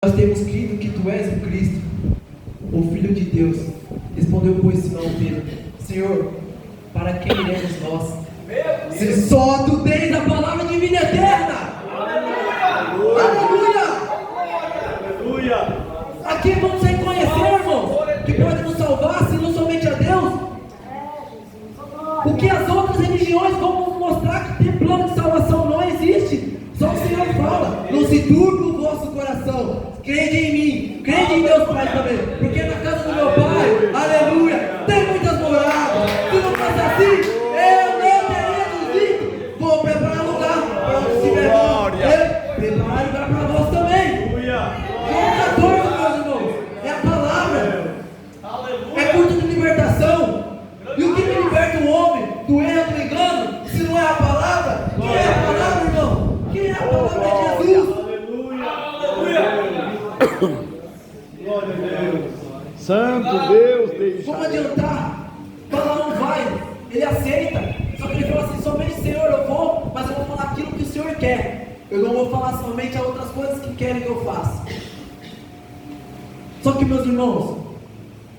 Nós temos crido que tu és o Cristo, o Filho de Deus. Respondeu, pois, Simão Pedro: Senhor, para quem iremos nós? Se só tu tens a palavra de vida eterna. Aleluia! Aleluia! A quem vamos reconhecer, irmãos, que pode nos salvar, se não somente a Deus? O que as outras religiões vão nos mostrar que tem plano de salvação não existe. Só o Senhor fala: não se turbe o vosso coração, crede em mim, crede em Deus Pai também, porque na casa do meu Pai, aleluia, tem muitas moradas. Se não fosse assim, eu não teria nos dito: vou preparar lugar para onde estiver bom, preparar lugar para vós também. João 14, meus irmãos, é a palavra, é culto de libertação. E o que me liberta o homem do erro, do engano, se não é a palavra? Quem é a palavra, irmão? Quem é a palavra de Jesus? Glória a Deus. Santo Deus, deixa. Como adiantar? Balaão vai, ele aceita. Só que ele fala assim: somente Senhor eu vou, mas eu vou falar aquilo que o Senhor quer. Eu não vou falar somente a outras coisas que querem que eu faça. Só que, meus irmãos,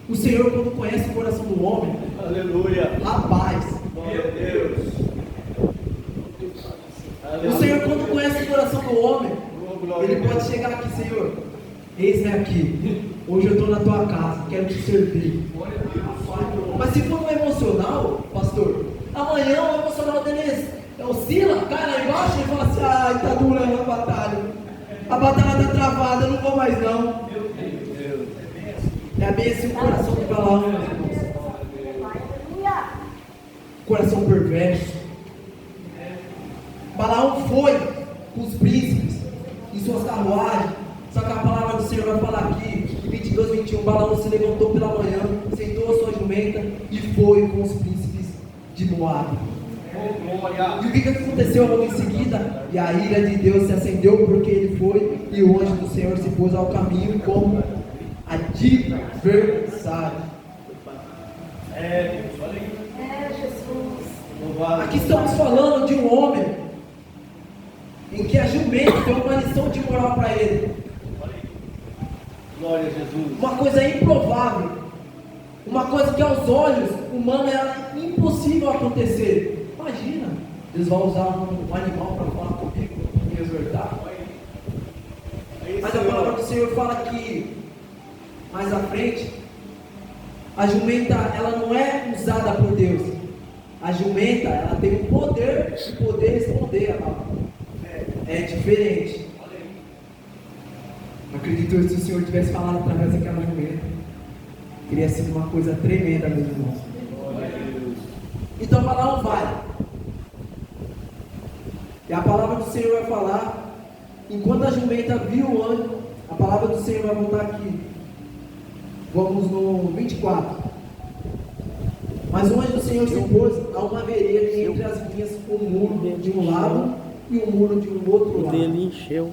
o Senhor, quando conhece o coração do homem, aleluia, rapaz, glória a Deus. O Senhor, quando conhece o coração do homem, ele pode chegar aqui: Senhor, eis-me aqui, hoje eu estou na tua casa, quero te servir. Mas se for no emocional, pastor, amanhã o emocional dele oscila, cai lá embaixo e fala assim: ai, está durando a batalha está travada, eu não vou mais não. É bem assim o coração de Balaão, meus irmãos. Coração perverso. Balaão foi com os príncipes em suas carruagens. Só que a palavra do Senhor vai falar aqui, em 22, 21, Balaão se levantou pela manhã, sentou a sua jumenta e foi com os príncipes de Moabe. E o que aconteceu logo em seguida? E a ira de Deus se acendeu porque ele foi, e o anjo do Senhor se pôs ao caminho como adversário. Jesus. Aqui estamos falando de um homem em que a jumenta deu uma lição de moral para ele. Glória a Jesus. Uma coisa improvável, uma coisa que aos olhos humanos era impossível acontecer. Imagina, Deus vai usar um animal para falar comigo, me exortar. Mas a palavra do Senhor fala que mais à frente, a jumenta, ela não é usada por Deus. A jumenta, ela tem o poder de poder responder a palavra. É diferente. Acredito que se o Senhor tivesse falado através daquela jumenta, teria sido uma coisa tremenda, meus irmãos. Então Balaão vai. E a palavra do Senhor vai falar, enquanto a jumenta viu o anjo, a palavra do Senhor vai voltar aqui. Vamos no 24. Mas o anjo do Senhor se pôs a uma vereda entre as vinhas, um muro de um lado e um muro de um outro lado. Ele encheu.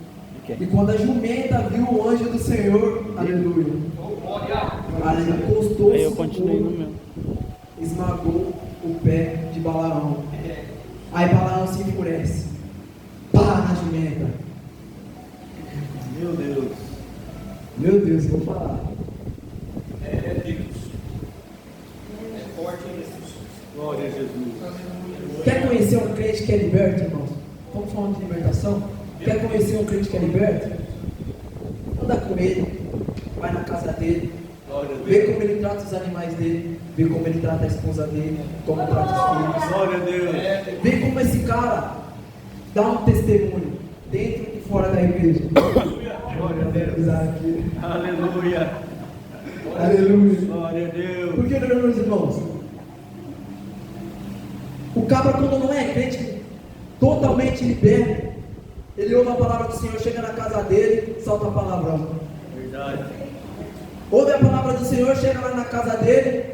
E quando a jumenta viu o anjo do Senhor, aleluia, ela encostou-se no muro, esmagou o pé de Balaão. Aí Balaão se enfurece, pá na jumenta. Meu Deus. Meu Deus, vou falar. Glória a Jesus. Quer conhecer um crente que é liberto, irmãos? Estamos falando de libertação. Quer conhecer um crente que é liberto? Anda com ele, vai na casa dele, vê como ele trata os animais dele, vê como ele trata a esposa dele, como trata os filhos. Glória a Deus. Vê como esse cara dá um testemunho dentro e fora da igreja. Glória a Deus. Aleluia. Aleluia. Glória a Deus. Porque, meus irmãos, o cabra, quando não é crente, totalmente liberto, ele ouve a palavra do Senhor, chega na casa dele, solta a palavrão. Verdade. Ouve a palavra do Senhor, chega lá na casa dele,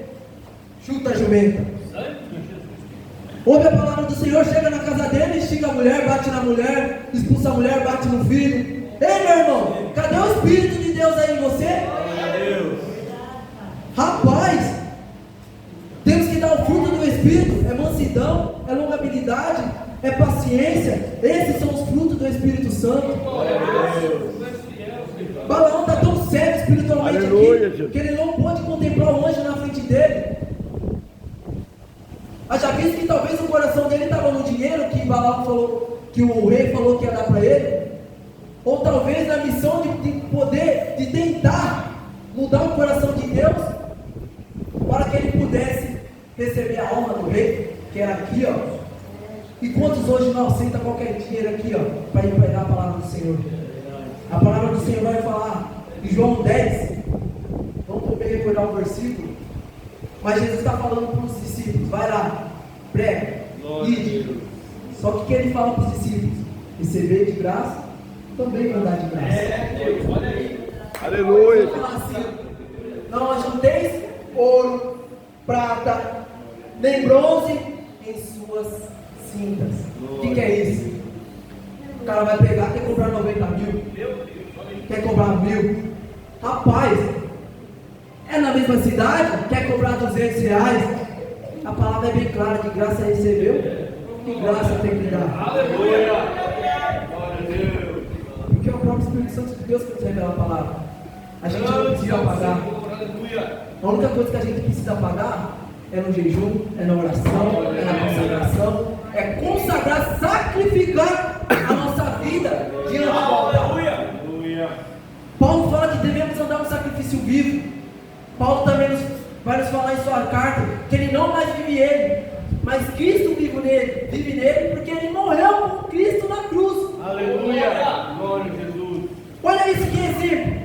chuta a jumenta. Ouve a palavra do Senhor, chega na casa dele, xinga a mulher, bate na mulher, expulsa a mulher, bate no filho. Ei, meu irmão, cadê o Espírito de Deus aí em você? Glória a Deus. Rapaz, temos que dar o fruto do Espírito. É mansidão, é longanimidade, é paciência. Esses são os frutos do Espírito Santo. Glória a Deus. Balaão Aleluia, aqui Jesus. que ele não pôde contemplar o anjo na frente dele. Haja visto que talvez o coração dele estava no dinheiro que Balaão falou, que o rei falou que ia dar para ele, ou talvez na missão de poder, de tentar mudar o coração de Deus, para que ele pudesse receber a honra do rei, que era aqui, ó. E quantos hoje não aceitam qualquer dinheiro aqui, ó, para ir pregar a palavra do Senhor? A palavra do Senhor vai falar em João 10, vamos poder recordar o versículo, mas Jesus está falando para os discípulos, vai lá, prega, ide. Só que o que ele fala para os discípulos? Receber de graça, também vão dar de graça. Olha aí. Aleluia. Ele fala assim: não ajunteis ouro, prata, nem bronze em suas cintas. O que é isso? O cara vai pegar, quer comprar 90 mil, quer comprar 1000. Rapaz, é na mesma cidade, quer comprar 200 reais. A palavra é bem clara: de graça recebeu, de graça tem que dar. Aleluia. Glória a Deus. Porque é o próprio Espírito Santo de Deus que nos revela a palavra. A gente não precisa pagar. A única coisa que a gente precisa pagar é no jejum, é na oração, é na consagração, é consagrar, sacrificar a nossa vida diante do altar. Paulo fala que devemos andar no sacrifício vivo. Paulo também vai nos falar em sua carta que ele não mais vive ele, mas Cristo vive nele, porque ele morreu com Cristo na cruz. Aleluia. Glória a Jesus. Olha isso que exemplo.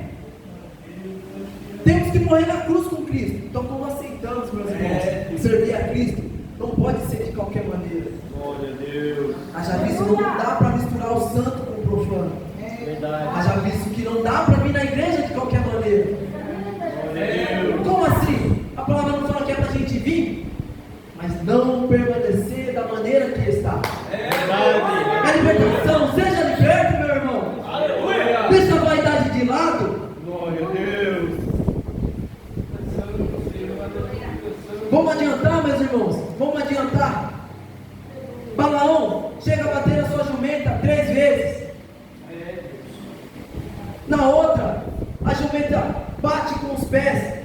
Temos que morrer na cruz com Cristo. Então, como aceitamos, meus irmãos, servir a Cristo, não pode ser de qualquer maneira. Glória a Deus. Haja visto que não dá para misturar o santo com o profano. Verdade. Haja visto que não dá para vir na igreja de qualquer maneira. Glória a Deus. Como assim? A palavra não fala que é para a gente vir, mas não permanecer da maneira que está. Verdade. É libertação. Seja liberto, meu irmão. Aleluia. Deixa a vaidade de lado. Glória a Deus. Vamos adiantar, meus irmãos? Vamos adiantar. Balaão chega a bater na sua jumenta 3 vezes. Na outra, a jumenta bate com os pés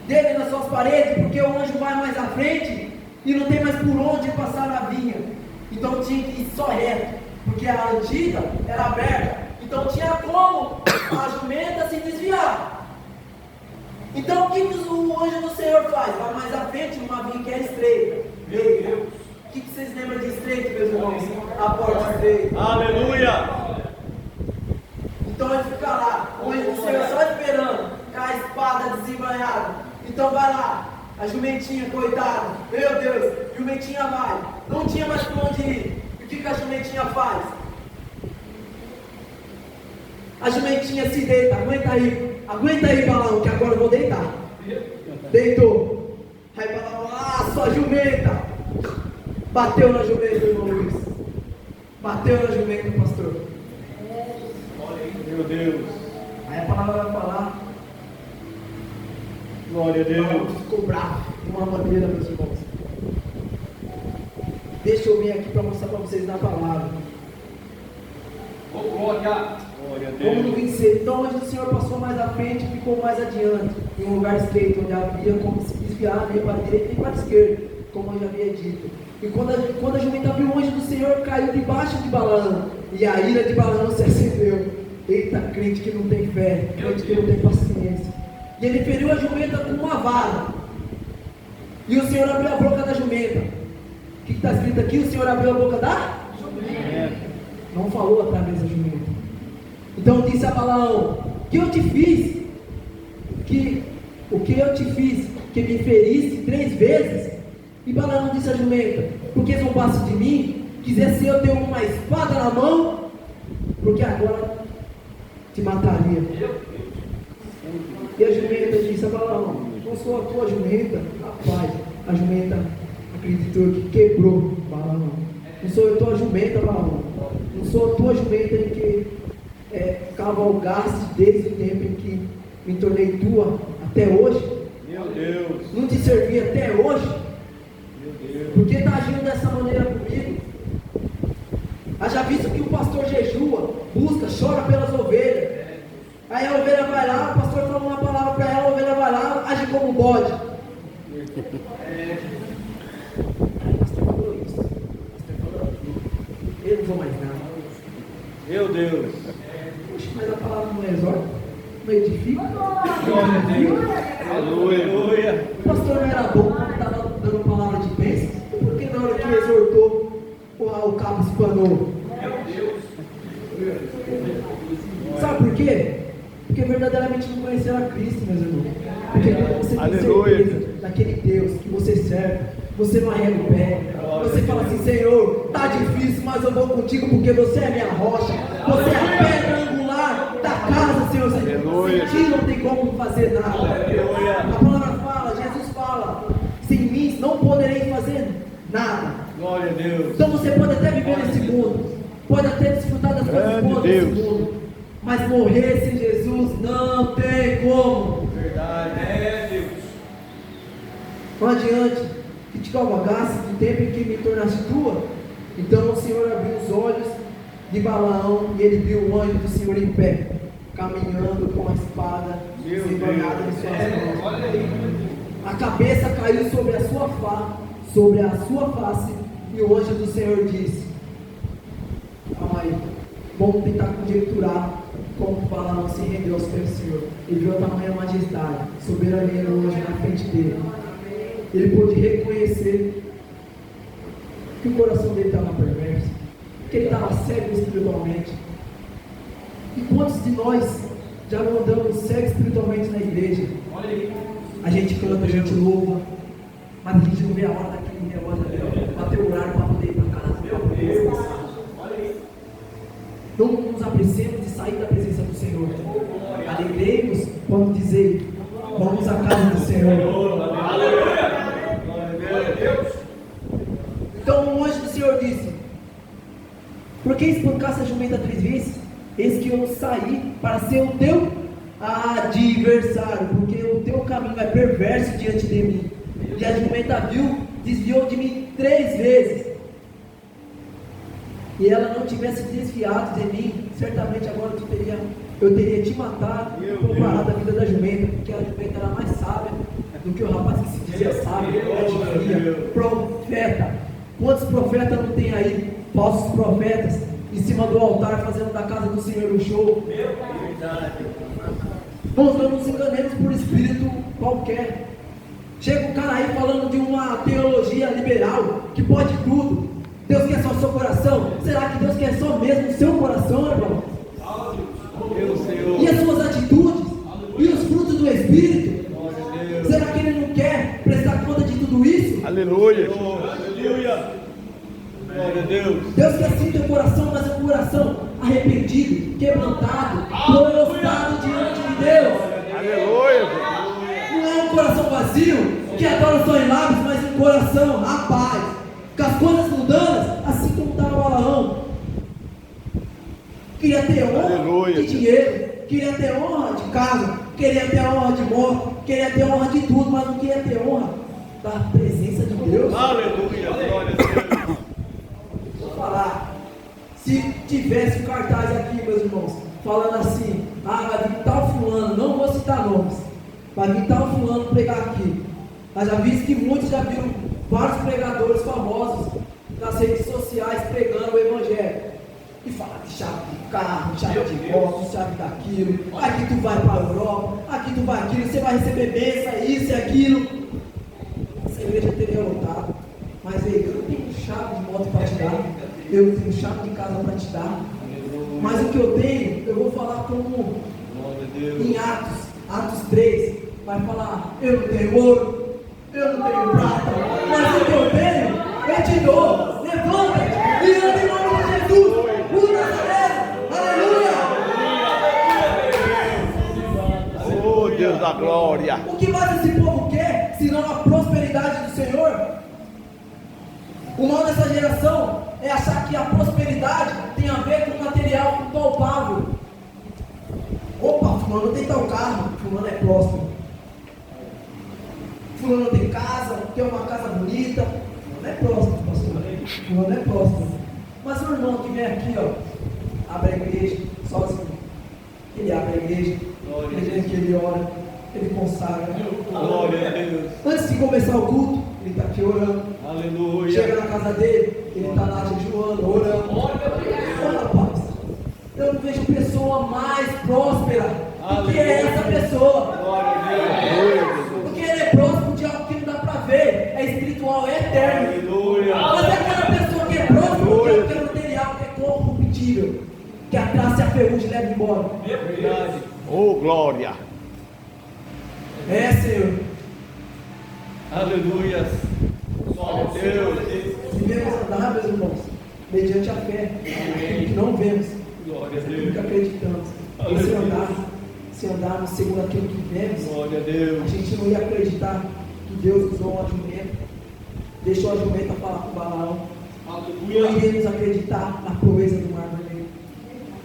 dele nas suas paredes, porque o anjo vai mais à frente e não tem mais por onde passar na vinha. Então tinha que ir só reto, porque a antiga era aberta. Então tinha como a jumenta se desviar. Então o que o anjo do Senhor faz? Vai mais à frente numa vinha que é estreita. Meu Deus! O que vocês lembram de estreito, meus irmãos? A porta estreita. Aleluia. Então ele fica lá, o anjo do Senhor só esperando, com a espada desembanhada. Então vai lá, a jumentinha, coitada, meu Deus, jumentinha vai, não tinha mais para onde ir. O que a jumentinha faz? A jumentinha se deita, aguenta aí, Balaão, que agora eu vou deitar. Deitou. Aí Balaão, sua jumenta. Bateu na jumenta, irmão Luiz. Bateu na jumenta, pastor. Meu Deus. Aí a palavra vai falar. Glória a Deus. Ficou bravo de uma maneira, meus irmãos. Deixa eu vir aqui para mostrar para vocês na palavra. Glória a Como Deus. vencer? Então, onde o Senhor passou mais à frente, ficou mais adiante, em um lugar estreito, onde havia como se desviar nem para a direita nem para a esquerda, como eu já havia dito. E quando a jumenta viu o anjo do Senhor, caiu debaixo de Balaão, e a ira de Balaão se acendeu. Eita, crente que não tem fé, crente que não tem paciência. E ele feriu a jumenta com uma vara, e o Senhor abriu a boca da jumenta. O que está escrito aqui? O Senhor abriu a boca da jumenta. Não falou através da jumenta. Então disse a Balaão: o que eu te fiz? O que eu te fiz? Que me feriste 3 vezes? E Balaão disse a jumenta: porque zombaste de mim? Quisesse eu ter uma espada na mão? Porque agora te mataria. E a jumenta disse a Balaão: não sou a tua jumenta. Rapaz, a jumenta acreditou que quebrou Balaão. Não sou a tua jumenta, Balaão. Não sou a tua jumenta em que cavalgaste desde o tempo em que me tornei tua até hoje. Meu Deus. Não te servi até hoje. Meu Deus. Por que está agindo dessa maneira comigo? Haja visto que o pastor jejua, busca, chora pelas ovelhas. Aí a ovelha vai lá, o pastor fala uma palavra para ela, a ovelha vai lá, age como bode. Aí o pastor falou isso, o pastor falou aquilo, eu não vou mais nada. Meu Deus. Poxa, mas a palavra não exorta, não edifica. Glória a Deus. Aleluia. O pastor não era bom quando estava dando palavra de bênção, e por que na hora que exortou, o cabo espanou? Sabe por quê? Porque verdadeiramente não conheceram a Cristo, meus irmãos. Porque quando você tem certeza daquele Deus que você serve, você não arrega o pé. Você fala assim: Senhor, tá difícil, mas eu vou contigo porque você é minha rocha. Você é a pedra angular da casa, Senhor. Sem ti não tem como fazer nada. A palavra fala, Jesus fala: sem mim não poderei fazer nada. Glória a Deus. Então você pode até viver nesse mundo, pode até desfrutar das coisas boas desse mundo, mas morrer sem Jesus não tem como. Verdade. É, Deus. Não adiante que te calvagasse do tempo em que me tornaste tua. Então o Senhor abriu os olhos de Balaão e ele viu o anjo do Senhor em pé, caminhando com a espada desembanhada em suas mãos. A cabeça caiu sobre a sua face, e o anjo do Senhor disse: calma aí, vamos tentar conjecturar como Balaão se rendeu aos pés do Senhor. Ele viu a tamanha majestade, soberania do anjo na frente dele. Ele pôde reconhecer que o coração dele estava perverso, que ele estava cego espiritualmente. E quantos de nós já não andamos cegos espiritualmente na igreja? A gente canta, a gente louva, mas a gente não vê a hora daquele relógio bater o horário para poder ir para casa. Não nos apressemos de sair da presença do Senhor. Alegremos quando dizer: vamos à casa do Senhor. Então o anjo do Senhor disse: por que espancaste a jumenta 3 vezes? Eis que eu saí para ser o teu adversário, porque o teu caminho é perverso diante de mim. E a jumenta viu, desviou de mim 3 vezes. E ela não tivesse desviado de mim, certamente agora eu teria te matado e comparado a vida da jumenta, porque a jumenta era mais sábia do que o rapaz que se dizia sábio, profeta. Quantos profetas não tem aí? Falsos profetas em cima do altar, fazendo da casa do Senhor um show. Nós não nos enganemos por espírito qualquer. Chega um cara aí falando de uma teologia liberal que pode tudo. Deus quer só o seu coração? Será que Deus quer só mesmo o seu coração, irmão? E as suas atitudes? E os frutos do Espírito? Será que Ele não quer prestar conta de tudo isso? Aleluia. Aleluia. Glória a Deus. Deus quer sim teu coração, mas é um coração arrependido, quebrantado, prostrado diante de Deus. Aleluia. Não é um coração vazio, que adora só em lábios, mas um coração, rapaz, com as coisas mundanas, assim como estava Balaão. Queria ter honra de dinheiro, queria ter honra de casa, queria ter honra de moto, queria ter honra de tudo, mas não queria ter honra da presença de Deus. Aleluia. Glória a Deus. Vou falar, se tivesse um cartaz aqui, meus irmãos, falando assim: vai vir tal fulano, não vou citar nomes, vai vir tal fulano pregar aqui. Mas já vi que muitos já viram vários pregadores famosos nas redes sociais pregando o evangelho. E fala de chave de carro, chave de moto, chave daquilo. Aqui tu vai para a Europa, aqui tu vai aquilo, você vai receber bênção, isso e aquilo. Essa igreja teria lotado. Mas ei, eu não tenho chave de moto para te dar, eu não tenho chave de casa para te dar. Mas o que eu tenho, eu vou falar como em Atos 3, vai falar: eu não tenho ouro, eu não tenho prata, mas o que eu tenho, eu te dou. Levanta-te e anda em nome de Jesus, o Nazareno. Aleluia. Oh, Deus da glória. O que mais esse povo quer, senão a prosperidade do Senhor? O mal dessa geração é achar que a prosperidade tem a ver com material, com palpável. Opa, fulano tem tal carro, fulano é próspero. Fulano tem casa, tem uma casa bonita. Fulano é próspero, pastor. Fulano é próspero. Mas o irmão que vem aqui, ó, abre a igreja sozinho, ele ele abre a igreja, que ele ora, ele consagra. Glória a Deus. Antes de começar o culto, ele está aqui orando. Aleluia. Chega na casa dele, ele está lá jejuando, orando. Olha, rapaz, eu não vejo pessoa mais próspera do que essa pessoa. Glória a Deus. Porque ele é próximo de algo que não dá para ver, é espiritual, é eterno. Aleluia. Mas é aquela pessoa que é próxima de algo que é material, que é corruptível, que a traça e a ferrugem leva embora. Verdade. Oh, glória. É, Senhor. Aleluia. Glória a Deus. Devemos andar, meus irmãos, mediante a fé, que não vemos, Glória a aquilo Deus. que acreditamos. E se andarmos segundo aquilo que vemos, Glória a Deus. a gente não ia acreditar que Deus usou um jumento, deixou a jumenta falar com Balaão. Não iremos acreditar na proeza do Mar Vermelho.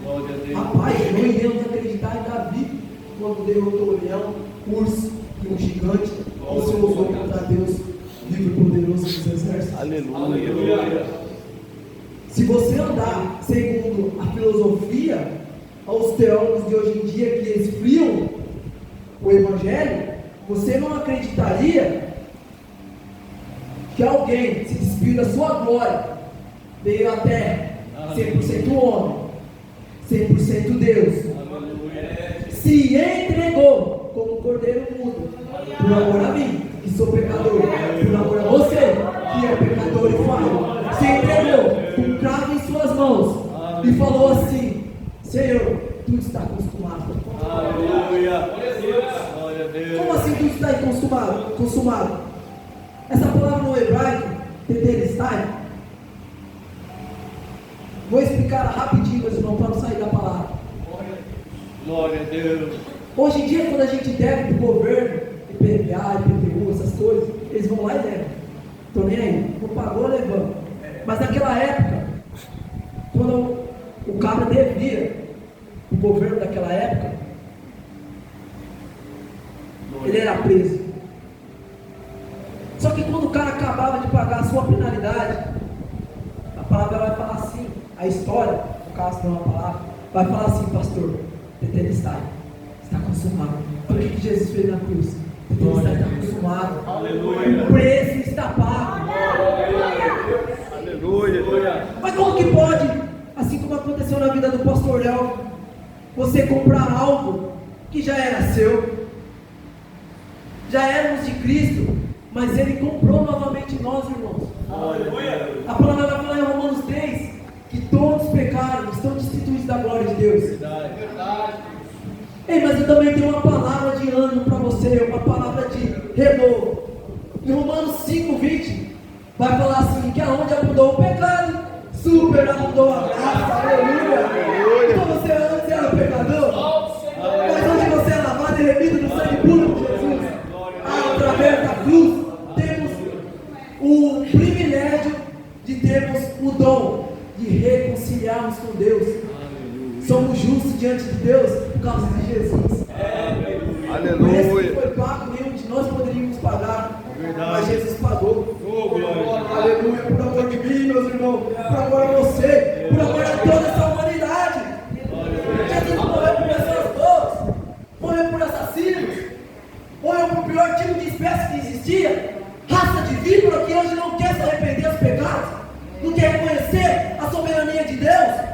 Glória a Deus. Rapaz, não iremos acreditar em Davi, quando derrotou o leão, urso e um gigante, e se usou contra Deus, livre e poderoso dos exércitos. Aleluia. Se você andar segundo a filosofia, aos teólogos de hoje em dia que esfriam o Evangelho, você não acreditaria que alguém se despiu da sua glória, veio até 100% homem, 100% Deus, se entregou como cordeiro mudo, por amor a mim, que sou pecador, por amor a você, que é pecador e falho, se entregou com um cravo em suas mãos e falou assim: Senhor, tu está consumado. Aleluia. Glória a Deus. Como assim tu está consumado? Essa palavra no hebraico, tetelestai, vou explicar rapidinho, meus irmãos, para não sair da palavra. Glória a Deus. Hoje em dia, quando a gente deve para o governo, IPVA, IPTU, essas coisas, eles vão lá e levam. Estou nem aí. Não pagou, levando. Mas naquela época, quando o cara devia, o governo daquela época, ele era preso. Só que quando o cara acabava de pagar a sua penalidade, a palavra vai falar assim, a história, no caso não a palavra, vai falar assim: pastor, tetelestai, está consumado. Por que Jesus fez na cruz? Tetelestai está consumado. Aleluia. O preço está pago. Aleluia. Mas como que pode, assim como aconteceu na vida do pastor Léo, você comprar algo que já era seu, já éramos de Cristo, mas Ele comprou novamente nós, irmãos. A palavra vai falar em Romanos 3 que todos pecaram, estão destituídos da glória de Deus. Verdade. Ei, mas eu também tenho uma palavra de ânimo para você, uma palavra de renovo. Em Romanos 5:20 vai falar assim: que aonde abundou o pecado, superabundou a graça. Aleluia. Então você antes era pecador, mas hoje você é lavado e remido no sangue puro de Jesus. Através da cruz temos o privilégio de termos o dom de reconciliarmos com Deus. Somos justos diante de Deus por causa de Jesus. O preço que foi pago, nenhum de nós poderíamos pagar, mas Jesus pagou. Aleluia, por amor de mim, meus irmãos, por amor a você, por amor a toda essa humanidade. Jesus não morreu por pessoas boas, morreu por assassinos, morreu por pior tipo de espécie que existia, raça de víbora que hoje não quer se arrepender dos pecados, não quer reconhecer a soberania de Deus.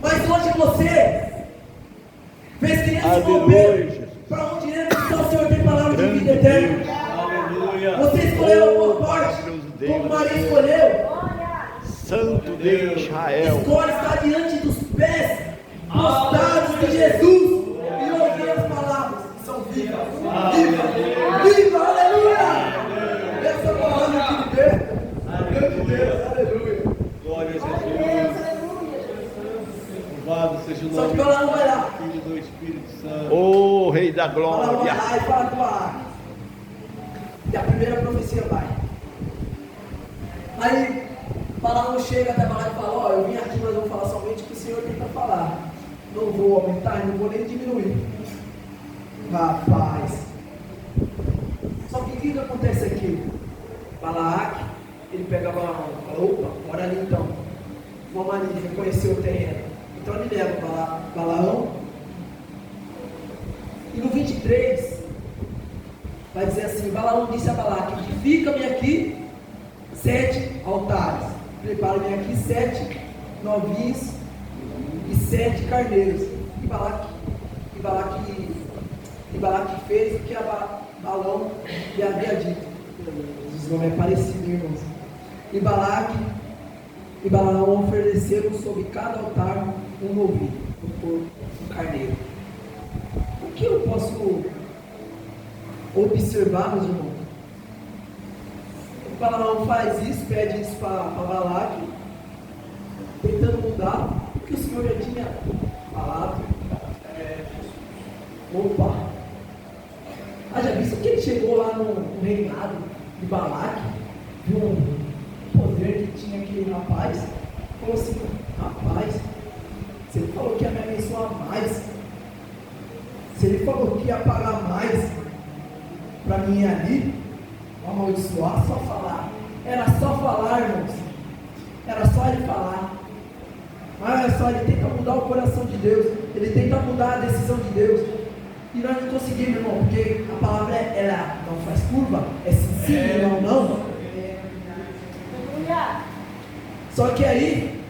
Mas hoje você fez que nesse momento, para onde iremos, então o Senhor tem palavra de vida eterna. Você escolheu a boa parte, como Maria escolheu. Santo Deus de Israel. Escolhe estar diante dos pés prostrados de Jesus e ouvir as palavras que são vivas. Viva, aleluia! Essa palavra que liberta. Grande Deus, aleluia. Glória a Jesus. Louvado seja o Só nome que Balaão vai lá. do Filho do Espírito Santo. Oh, Rei da Balaão vai Glória. lá e fala com a arca. E a primeira profecia vai. Aí Balaão chega até Balaão e fala: ó, eu vim aqui, mas vou falar somente o que o Senhor tem para falar. Não vou aumentar e não vou nem diminuir. Rapaz. Só que o que acontece aqui? Balaque, ele pega Balaão, fala: opa, bora ali então. Vamos ali reconhecer o terreno. Então ele leva Balaão E no 23, vai dizer assim: Balaão disse a Balaque: edifica-me aqui 7 altares, prepara-me aqui 7 novilhos e 7 carneiros. E Balaque fez o que Balaão lhe havia dito. Os nomes é parecido, irmãos. E Balaão ofereceram sobre cada altar um novilho, um carneiro. O que eu posso observar, meus irmãos? O Balaão faz isso, pede isso para Balaque, tentando mudar o que o Senhor já tinha falado. Opa! Haja visto que ele chegou lá no reinado de Balaque, viu um poder que tinha aquele rapaz, falou assim: rapaz, se ele falou que ia me abençoar mais, se ele falou que ia pagar mais para mim ir ali, amaldiçoar, só falar. Era só falar, irmãos. Era só ele falar. Mas olha só, ele tenta mudar o coração de Deus, ele tenta mudar a decisão de Deus. E nós não conseguimos, irmão, porque a palavra ela não faz curva, é sim, sim, não. Só que aí,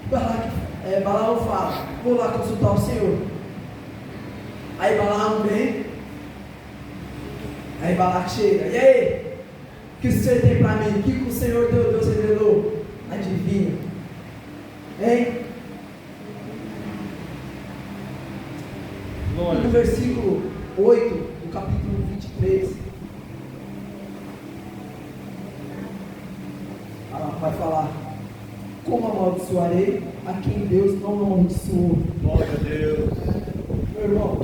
Balaão fala: vou lá consultar o Senhor. Aí Balaão vem, aí Balaque chega: e aí, o que o Senhor tem para mim? O que o Senhor Deus revelou? Adivinha? Hein? E no versículo 8 do capítulo 23, vai falar: como amaldiçoarei a quem Deus não amaldiçoou? Glória a Deus. Meu irmão,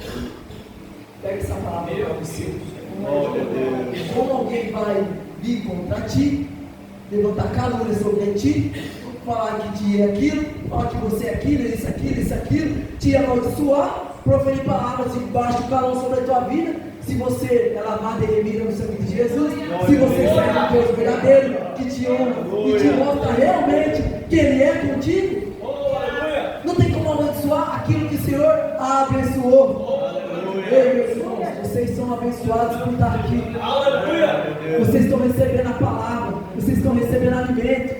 pega essa palavra para você. Glória a Deus. Como alguém vai vir contra ti, levantar calúnia sobre ti, falar que te é aquilo, falar que você é aquilo, isso, aquilo, te amaldiçoar, proferir palavras de baixo calão sobre a tua vida. Se você é lavado e remida no sangue de Jesus, se você serve um Deus verdadeiro, que te honra e te mostra realmente que Ele é contigo, não tem como abençoar aquilo que o Senhor abençoou. Ei, meus irmãos, vocês são abençoados por estar aqui. Vocês estão recebendo a palavra, vocês estão recebendo alimento.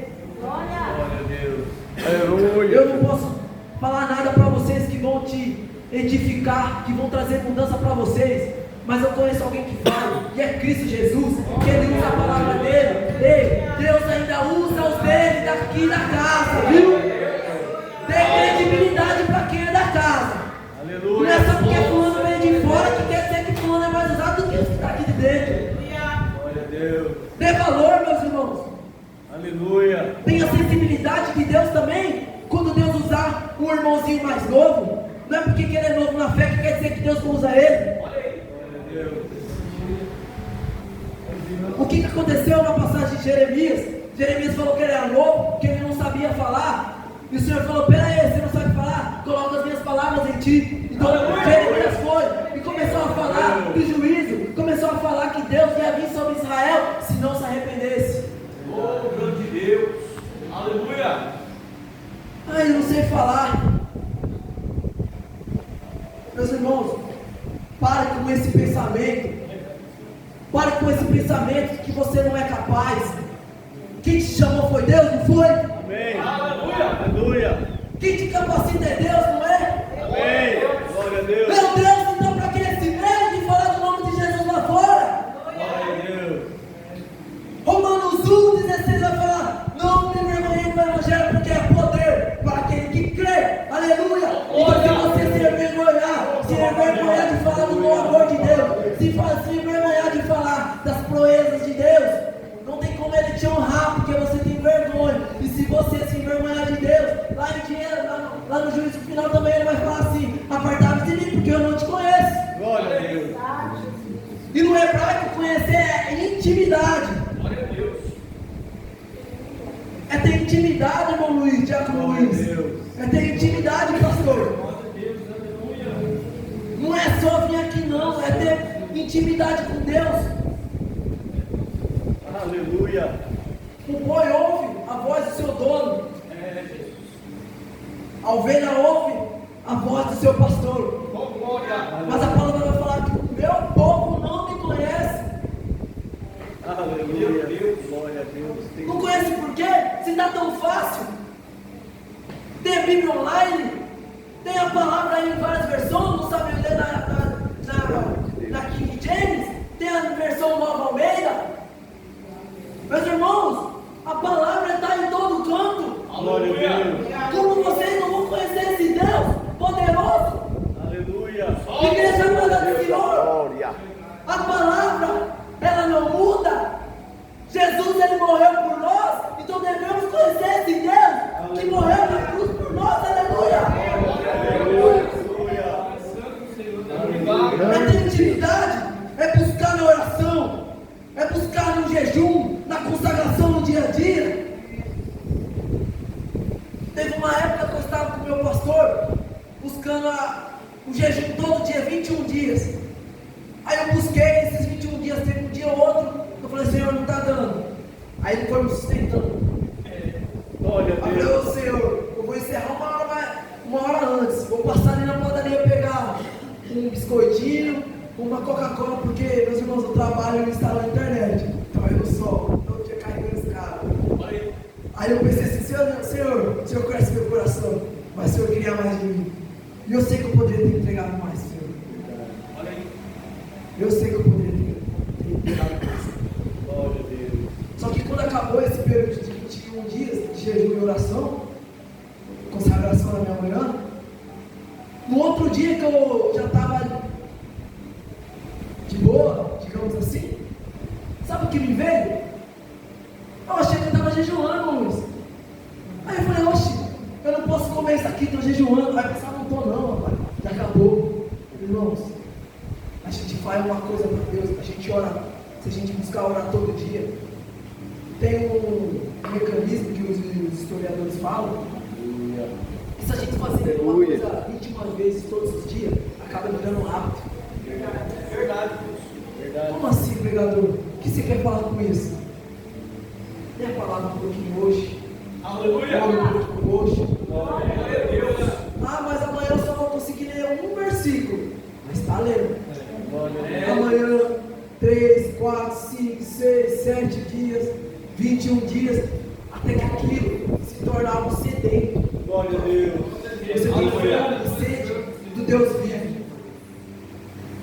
Eu não posso falar nada para vocês que vão te edificar, que vão trazer mudança para vocês, mas eu conheço alguém que fala, e é Cristo Jesus, que Ele usa a palavra dele. Ei, Deus ainda usa os dele daqui da casa, viu? Dê credibilidade para quem é da casa. Aleluia. Não é só porque fulano vem de fora que quer dizer que fulano é mais usado do que os que está aqui de dentro. Glória a Deus. Dê valor, meus irmãos. Aleluia. Tenha sensibilidade de Deus também. Quando Deus usar um irmãozinho mais novo, não é porque ele é novo na fé que quer dizer que Deus não usa ele. O que aconteceu na passagem de Jeremias? Jeremias falou que ele era novo, que ele não sabia falar. E o Senhor falou: pera aí, você não sabe falar? Coloca as minhas palavras em ti. Então Jeremias foi e começou a falar do juízo. Começou a falar que Deus ia vir sobre Israel se não se arrependesse. Oh, grande Deus. Aleluia. Ai, eu não sei falar. Meus irmãos, pare com esse pensamento. Pare com esse pensamento que você não é capaz. Quem te chamou foi Deus, não foi? Amém. Aleluia. Aleluia. Quem te capacita é Deus, não é? Amém. Glória a Deus. Meu Deus, então para que esse medo de falar do nome de Jesus lá fora? Glória a Deus. Romanos 1,16 vai falar: não me envergonhei do Evangelho, porque é poder para aquele que crê. Aleluia. Então se você se envergonhar de falar do bom amor de Deus, se envergonhar de falar das proezas de Deus, não tem como Ele te honrar, porque você tem vergonha. E se você se envergonhar de Deus, lá no juízo final também Ele vai falar assim: apartai-vos de mim, porque eu não te conheço. Glória a Deus. E no hebraico, conhecer é intimidade. Glória a Deus. É ter intimidade, irmão Luiz, Diácono Luiz. É ter intimidade, pastor. Não é só vir aqui não, é ter intimidade com Deus. Aleluia. O boi ouve a voz do seu dono. A ovelha ouve a voz do seu pastor. Mas a palavra vai falar que Deus. Não conhece por quê? Se dá tão fácil. Tem a Bíblia online, tem a palavra aí em várias versões, não sabe ler na King James, tem a versão Nova Almeida. Meus irmãos, a palavra está em todo canto. Glória a Deus. Como vocês não vão conhecer esse Deus poderoso? Aleluia. Igreja amada do Senhor. A palavra, ela não muda. Jesus, ele morreu por nós, então devemos conhecer esse Deus que morreu na cruz por nós. Aleluia. É ter intimidade, é buscar na oração, é buscar no jejum, na consagração no dia a dia. Teve uma época que eu estava com o meu pastor, buscando o jejum todo dia, 21 dias. Aí eu busquei esses 21 dias, teve um dia ou outro, eu falei, Senhor, não está dando. Aí ele foi me sustentando. Glória a Aí eu Deus. falei, Senhor, eu vou encerrar uma hora antes, vou passar ali na padaria pegar um biscoitinho, uma Coca-Cola, porque meus irmãos do trabalho eles instalam a internet. Então eu no sol, todo dia carregando esse cara. Aí eu pensei assim, Senhor, o Senhor conhece meu coração, mas o Senhor queria mais de mim. E eu sei que eu poderia ter entregado mais, Senhor. Eu sei que eu poderia ter entregado mais. Glória a Deus. Só que quando acabou esse período de 21 dias de jejum e oração, consagração na minha manhã, no outro dia que eu já estava de boa, digamos assim, sabe o que me veio? Eu achei que eu estava jejuando, Luiz. Aí eu falei, oxe, eu não posso comer isso aqui, estou jejuando. Aí eu pensei, não estou não, rapaz, já acabou. Irmãos, a gente faz uma coisa para Deus, a gente ora, se a gente buscar orar todo dia, tem um mecanismo que os historiadores falam, que se a gente fazer uma coisa 20 vezes todos os dias, acaba virando um hábito. Verdade, Deus. Verdade. Como assim, pregador? O que você quer falar com isso? Dê a palavra um pouquinho hoje. Aleluia. Ore um pouquinho hoje. Glória a Deus. Ah, mas amanhã eu só vou conseguir ler um versículo. Mas está lendo. Glória a Deus. Amanhã, 3, 4, 5, 6, 7 dias, 21 dias, até que aquilo se tornar algo sedento. Glória a Deus. Você tem fome e sede do Deus vivo.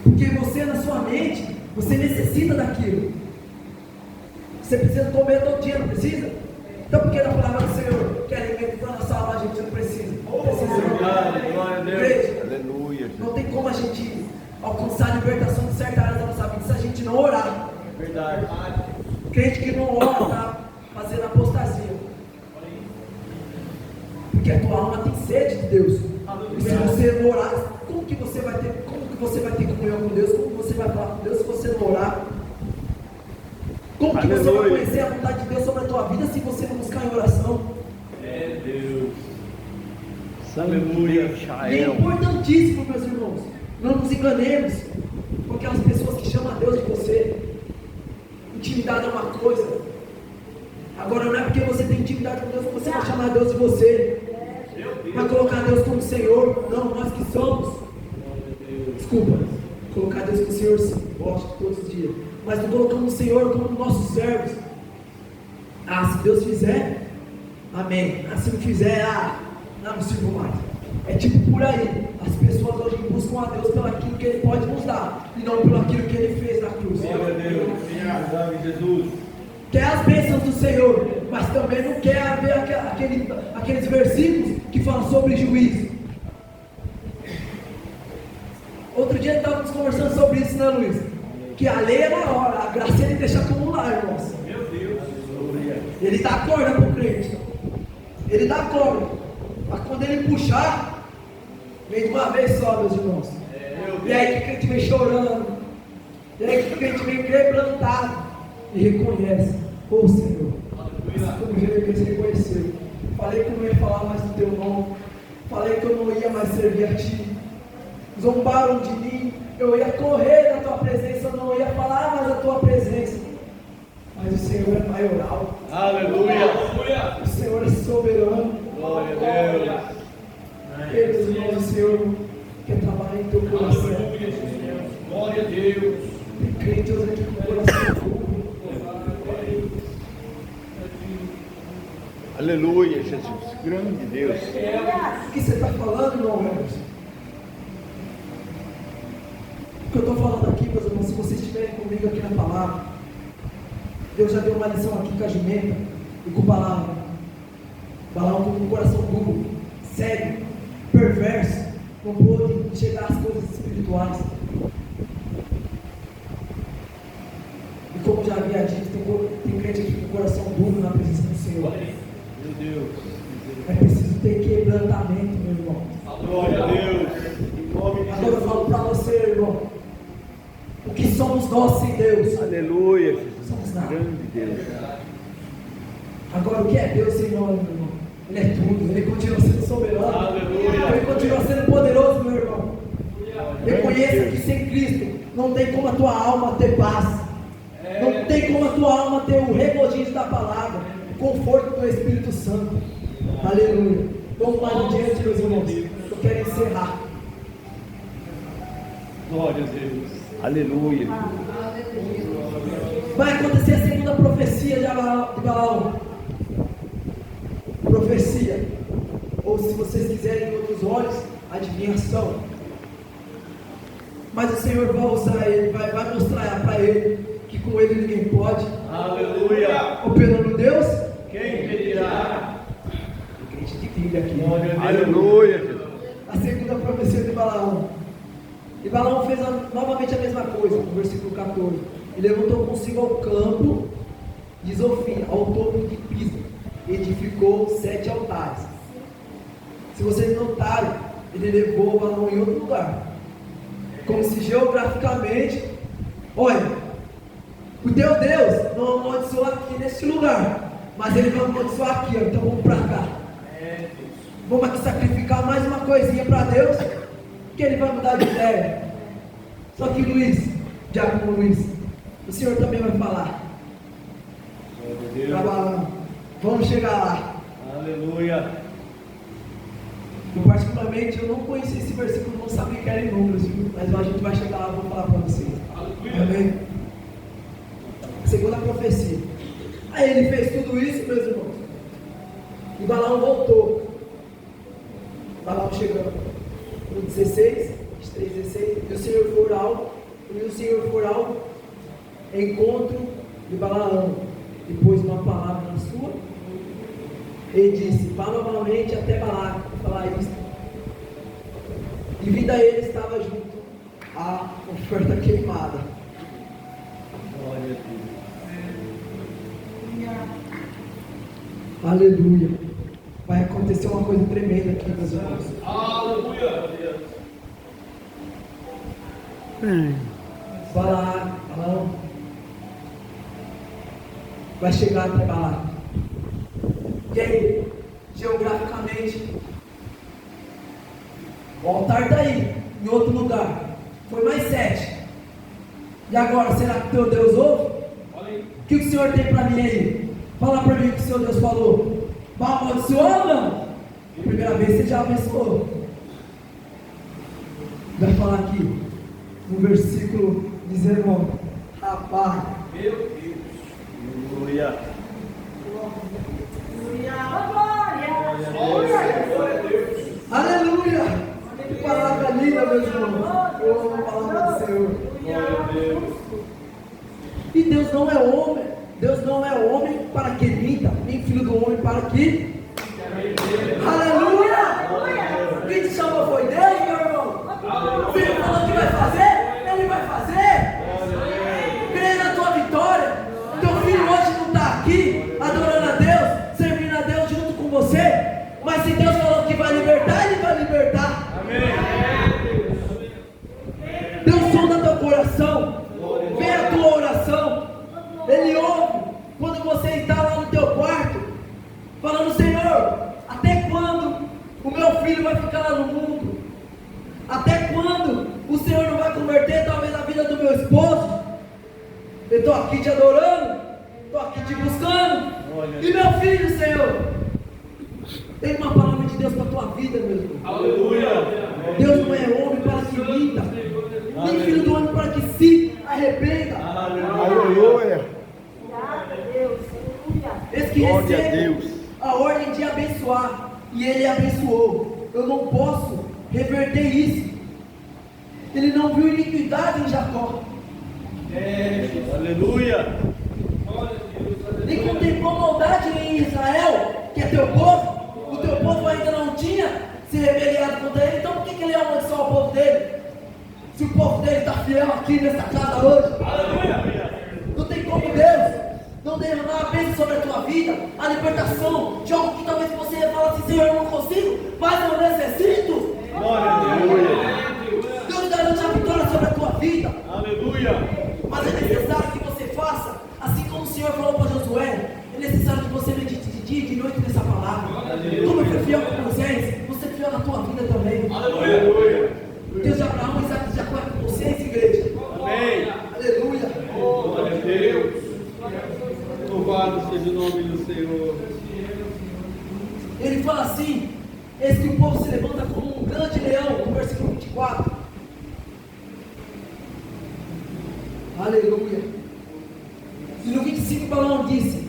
Porque você, na sua mente, você necessita daquilo. Você precisa comer todo dia, não precisa? Então, porque na palavra do Senhor quer alimento para nossa alma, a gente não precisa. Obrigado, glória a Deus. Igreja, Aleluia. não tem como a gente alcançar a libertação de certa área da nossa vida se a gente não orar. Verdade. Crente que não ora está fazendo apostasia. Porque a tua alma tem sede de Deus. E se você não orar, como que você vai ter comunhão com Deus? Como você vai falar com Deus se você não orar? Como que você vai conhecer a vontade de Deus sobre a tua vida se você não buscar em oração? É Deus. Aleluia. E é importantíssimo, meus irmãos, não nos enganemos com aquelas pessoas que chamam a Deus de você. Intimidade é uma coisa. Agora não é porque você tem intimidade com Deus que você vai chamar Deus de você. Vai colocar Deus como Senhor. Não, nós que somos. Desculpa, colocar Deus como Senhor, sim, gosto todos os dias. Mas não colocamos o Senhor como nossos servos. Ah, se Deus fizer, amém. Ah, se não fizer, não me sirvo mais. É tipo por aí. As pessoas hoje buscam a Deus pelo aquilo que Ele pode nos dar e não pelo aquilo que Ele fez na cruz. Glória a Deus. Em nome de Jesus. Quer as bênçãos do Senhor, mas também não quer ver aqueles versículos que falam sobre juízo. Outro dia estávamos conversando sobre isso, né, Luiz? Que a lei é na hora, a graça Ele deixa acumular, irmãos. Meu Deus. Ele dá corda para o crente. Ele dá corda. Mas quando Ele puxar, vem de uma vez só, meus irmãos. E aí que o crente vem chorando. E aí que o crente vem quebrantado. E reconhece, Senhor, assim como Jeremias reconheceu. Falei que eu não ia falar mais do teu nome. Falei que eu não ia mais servir a ti. Zombaram de mim. Eu ia correr da tua presença. Eu não ia falar mais da tua presença. Mas o Senhor é maioral. Aleluia. O Senhor é soberano. Glória a Deus. Meus irmãos, o Senhor quer trabalhar em teu coração. Glória a Deus. Tem crentes aqui com o coração puro. Aleluia, Jesus. Grande Deus. O que você está falando, irmão Emerson? O que eu estou falando aqui, meus irmãos, se vocês estiverem comigo aqui na palavra, Deus já deu uma lição aqui com a jumenta e com o Balaão. Balaão com um coração duro, cego, perverso, não pôde enxergar as coisas espirituais. E como já havia dito, tem crente aqui com o coração duro na presença do Senhor. Meu Deus. É preciso ter quebrantamento, meu irmão. Glória a Deus. Em nome de Agora eu Jesus. falo para você, irmão. O que somos nós sem Deus? Aleluia, Jesus. Somos nada. Grande Deus. Agora o que é Deus sem nós, meu irmão? Ele é tudo, Ele continua sendo soberano. Aleluia. Ele continua sendo poderoso, meu irmão. Reconheça que sem Cristo não tem como a tua alma ter paz. Não tem como a tua alma ter o regozijo da palavra, o conforto do Espírito Santo. Aleluia. Vamos mais adiante, meus irmãos. Eu quero encerrar. Glória a Deus. Aleluia. Vai acontecer a segunda profecia de Balaão. Profecia. Ou se vocês quiserem em outros olhos, adivinhação. Mas o Senhor vai usar ele, vai mostrar para ele que com ele ninguém pode. Aleluia. Operando Deus, Quem impedirá? tem crente de Bíblia aqui. Glória a Deus. Aleluia, Jesus. A segunda profecia de Balaão. E Balaão fez novamente a mesma coisa, no versículo 14. E levantou consigo ao campo de Zofim, ao topo de Pisga, e edificou 7 altares. Se vocês notarem, ele levou Balaão em outro lugar. Como se geograficamente, olha, o teu Deus não amaldiçoou aqui neste lugar, mas ele vai amaldiçoar aqui, ó, então vamos para cá. Vamos aqui sacrificar mais uma coisinha para Deus, que ele vai mudar de ideia. Só que Luiz, Diácono Luiz, o Senhor também vai falar. Glória a Deus. Vamos chegar lá. Aleluia. Eu, particularmente, eu não conheci esse versículo, não sabia que era em números, viu? Mas a gente vai chegar lá, vou falar para vocês. Amém? Segunda profecia. Aí ele fez tudo isso, meus irmãos. E Balaão voltou. Balaão chegando no 16, 23, 16. E o Senhor for ao encontro de Balaão. E pôs uma palavra na sua. Ele disse: vá novamente até Balaque falar isso. E vindo a ele estava junto a oferta queimada. Glória a Deus. Aleluia. Vai acontecer uma coisa tremenda aqui, meus irmãos. Aleluia. Balaão vai chegar até Balaque. E aí, geograficamente, o altar está aí, em outro lugar. Foi mais 7. E agora, será que teu Deus ouve? O que o Senhor tem para mim aí? Fala para mim o que o Senhor Deus falou. Vai amaldiçoar ou não? A primeira vez você já abençoou. Vai falar aqui, no versículo 19. Rapaz, Meu Deus. Aleluia. aleluia! Que palavra linda, meus irmãos. Eu amo a palavra do Senhor. Glória a Deus. E Deus não é homem. Deus não é homem para que minta, nem filho do homem para que. Aleluia! Quem te chamou foi Deus, meu irmão. Se ele falou que vai fazer, ele vai fazer. Creia na tua vitória. Teu filho hoje não está aqui adorando a Deus, servindo a Deus junto com você. Mas se Deus falou que vai libertar, ele vai libertar. Amém. Deus sonda teu coração. Vê a tua oração. Ele ouve quando você está lá no teu quarto, falando: Senhor, até quando o meu filho vai ficar lá no mundo? Até quando o Senhor não vai converter talvez a vida do meu esposo? Eu estou aqui te adorando, estou aqui te buscando. E meu filho, Senhor? Tem uma palavra de Deus para a tua vida, meu irmão. Aleluia. Deus não é homem para que minta, nem filho do homem para que se arrependa. Aleluia. Esse que Glória a recebe Deus. a ordem abençoar, e ele abençoou. Eu não posso reverter isso. Ele não viu iniquidade em Jacó. Aleluia. Nem contemplou maldade em Israel, que é teu povo. O teu povo ainda não tinha se rebeliado contra ele. Então por que ele amaldiçoa o povo dele? Se o povo dele está fiel aqui nessa casa hoje. Aleluia. Não tem como Deus não derramar a bênção sobre a tua vida, a libertação de algo que talvez você fale assim: Senhor, eu não consigo, mas eu necessito. Glória a Deus. Deus garante a vitória sobre a tua vida. Aleluia. Mas é necessário que você faça, assim como o Senhor falou para Josué, é necessário que você medite de dia e de noite nessa palavra. Como foi fiel com Moisés, você é fiel na tua vida também. Aleluia. Deus de Abraão, Isaac e Jacó é com vocês, igreja. Amém. Aleluia. Glória a Deus. Louvado seja o nome do Senhor. Ele fala assim: eis que o povo se levanta como um grande leão, no versículo 24. Aleluia. E no 25 Balaão disse: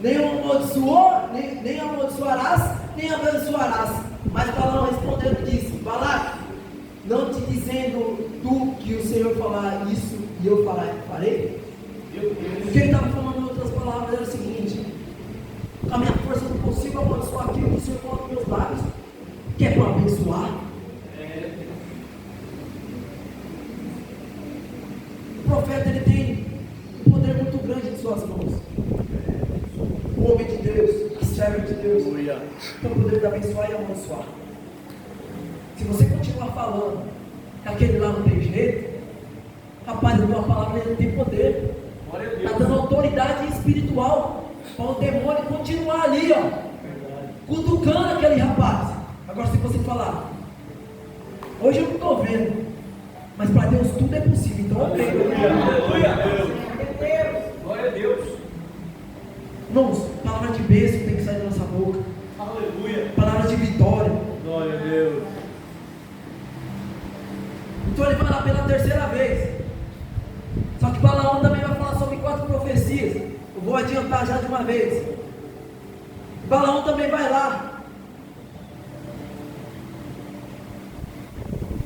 nem amaldiçoou, nem amaldiçoarás, nem abençoarás. Mas Balaão respondendo disse: Balaque, não te dizendo tu que o Senhor falar isso e eu farei? O que ele estava falando em outras palavras era o seguinte: com a minha força eu não consigo abençoar aquilo que o Senhor coloca nos meus lábios, que é para abençoar. O profeta, ele tem um poder muito grande em suas mãos. O homem de Deus, a serva de Deus, tem o poder de abençoar e amaldiçoar. Se você continuar falando que aquele lá não tem jeito, rapaz, a tua palavra ele tem poder. Está dando autoridade espiritual para o demônio continuar ali, ó, cutucando aquele rapaz. Agora, se você falar: hoje eu não estou vendo, mas para Deus tudo é possível, então eu creio. Glória a Deus. Glória a Deus. Irmãos, palavra de bênção tem que sair da nossa boca. Aleluia. Palavra de vitória. Glória a Deus. Então ele vai lá pela terceira vez. Só que Balaão também vai falar sobre 4 profecias. Eu vou adiantar já de uma vez. Balaão também vai lá.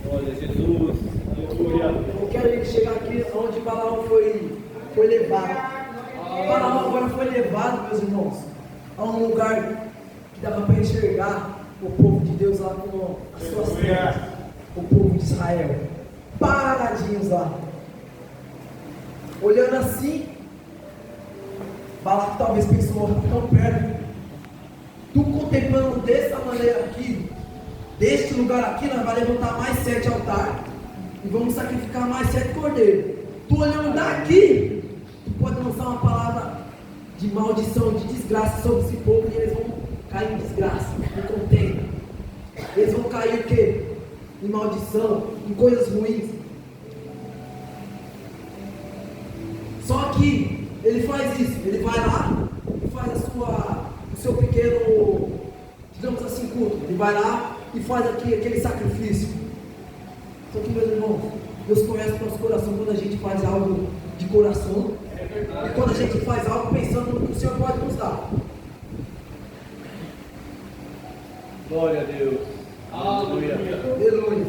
Glória a Jesus. Aleluia. Eu quero chegar aqui onde Balaão foi levado. Balaão agora foi levado, meus irmãos, a um lugar que dava para enxergar o povo de Deus lá com as suas terras. O povo de Israel paradinhos lá, olhando assim. Balaão talvez pensou: tão perto, tu contemplando dessa maneira aqui, deste lugar aqui, nós vamos levantar mais 7 altares e vamos sacrificar mais 7 cordeiros. Tu olhando daqui, tu pode lançar uma palavra de maldição, de desgraça sobre esse povo, e eles vão cair em desgraça, em contenda. Eles vão cair o quê? Em maldição, em coisas ruins. Só que ele faz isso, ele vai lá e faz o seu pequeno, digamos assim, culto. Ele vai lá e faz aquele sacrifício. Só que, meus irmãos, Deus conhece o nosso coração quando a gente faz algo de coração, e quando a gente faz algo pensando no que o Senhor pode nos dar. Glória a Deus. Aleluia. Aleluia.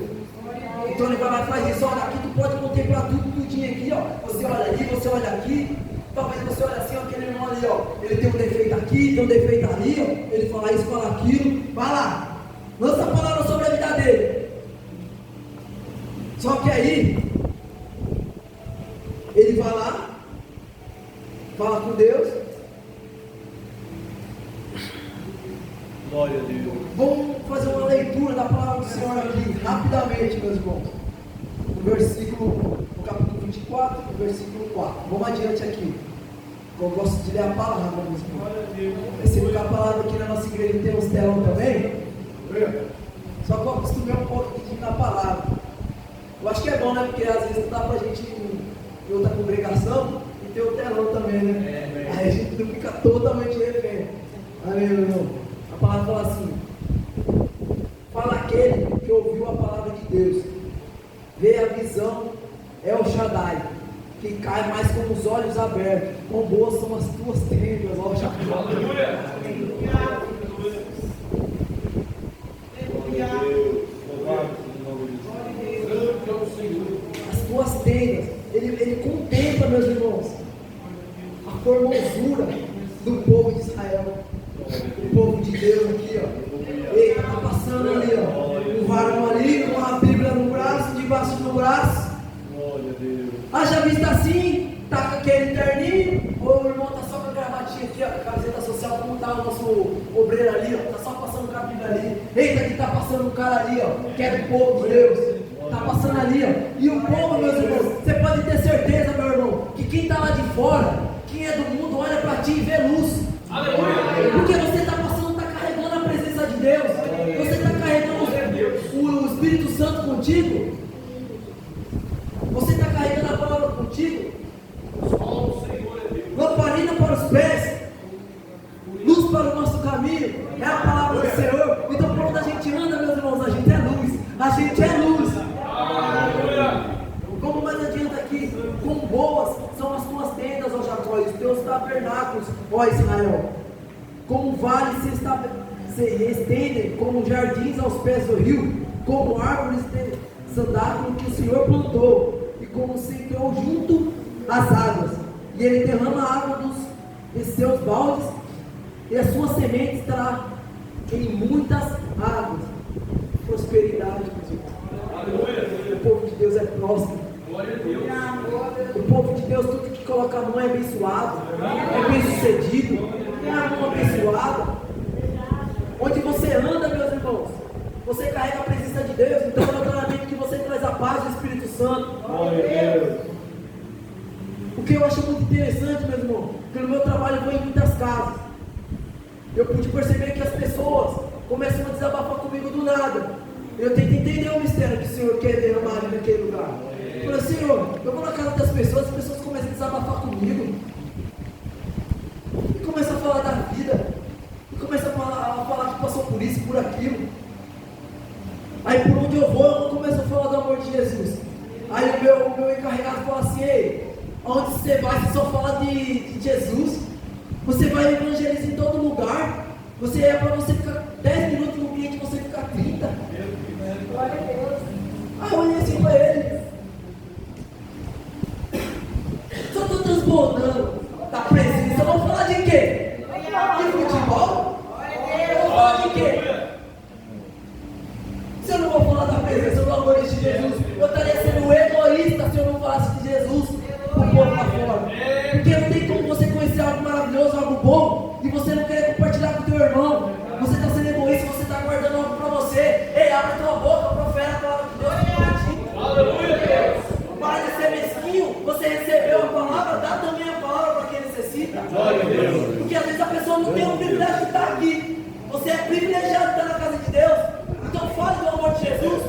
Então ele vai lá e faz isso. Olha, aqui tu pode contemplar tudinho aqui, ó. Você olha ali, você olha aqui. Talvez você olhe assim, ó, aquele irmão ali, ó. Ele tem um defeito aqui, tem um defeito ali, ó. Ele fala isso, fala aquilo. Vai lá, lança a palavra sobre a vida dele. Só que aí ele vai lá, fala com Deus. Glória a Deus. Vamos fazer uma leitura da palavra do Senhor aqui, rapidamente, meus irmãos. No capítulo 24, no versículo 4. Vamos adiante aqui. Eu gosto de ler a palavra, meus irmãos. Esse lugar, a palavra aqui na nossa igreja tem uns telão também. Só que eu acostumei um pouco aqui na palavra. Eu acho que é bom, né? Porque às vezes não dá pra gente ir em outra congregação e ter o telão também, né? Aí a gente não fica totalmente refém. Amém, meu irmão? A palavra fala assim: fala aquele que ouviu a palavra de Deus, vê a visão, é o Shaddai, que cai mais com os olhos abertos. Quão boas são as tuas tendas, ó Shaddai. As tuas tendas, ele contempla, meus irmãos, a formosura do povo de Israel, o povo de Deus aqui, ó. Eita, tá passando ali, ó, um varão ali, com a Bíblia no braço, debaixo do braço. Haja vista assim, tá com aquele terninho, ou o irmão tá só com a gravatinha aqui, ó, com a camiseta social, como tá o nosso obreiro ali, ó, tá só passando com a Bíblia ali. Eita, que tá passando um cara ali, ó, que é do povo de Deus, tá passando ali, ó. E o povo, meus irmãos, você pode ter certeza, meu irmão, que quem tá lá de fora, quem é do mundo, olha pra ti e vê luz. Aleluia. Porque você tá passando, tá carregando a presença de Deus, você tá carregando o Espírito Santo contigo. Você está carregando a palavra contigo? Lamparina para os pés, luz para o nosso caminho, é a palavra do Senhor. Então, por onde a gente anda, meus irmãos, a gente é luz. A gente é luz. Como mais adianta aqui, quão boas são as tuas tendas, ó Jacó, e os teus tabernáculos, ó Israel. Como vales se estendem, como jardins aos pés do rio, como árvores sandáculo que o Senhor plantou, e como se entrou junto às águas, e ele derrama a água de seus baldes, e a sua semente estará em muitas águas. Prosperidade, meus irmãos. O povo de Deus é próximo. O povo de Deus, tudo que coloca a mão é abençoado, é bem sucedido, é a mão abençoada. Onde você anda, meus irmãos, você carrega a presença de Deus. Então, naturalmente, que você traz a paz do Espírito Santo. O que eu acho muito interessante, meu irmão, que no meu trabalho eu vou em muitas casas. Eu pude perceber que as pessoas começam a desabafar comigo do nada. Eu tento entender o mistério que o Senhor quer derramar ali naquele lugar. Eu falei, Senhor, eu vou na casa das pessoas, as pessoas começam a desabafar comigo. E começam a falar da vida. E começam a falar que passou por isso, por aquilo. Aí por onde eu vou, eu começo a falar do amor de Jesus. Aí o meu encarregado fala assim, ei, aonde você vai, você só fala de Jesus. Você vai evangelizar em todo lugar. Você é para você ficar 10 minutos no cliente, você ficar 30. Glória a Deus. Aí eu olhei assim para ele. Só estou transbordando da presença. Eu vou falar de quê? De futebol? Eu vou falar de quê? Se eu não vou falar da presença do amor de Jesus, eu estaria sendo egoísta se eu não falasse de Jesus para o povo lá fora. Porque não tem como você conhecer algo maravilhoso, algo bom, e você não querer compartilhar com o teu irmão. Você está sendo egoísta, você está guardando algo para você. Ei, abre tua boca, profeta a palavra de Deus. Aleluia, Deus. Para de ser mesquinho, você recebeu a palavra, dá também a palavra para quem necessita. Glória a Deus. Porque às vezes a pessoa não tem o privilégio de estar aqui. Você é privilegiado de estar na casa de Deus. Então fale do amor de Jesus.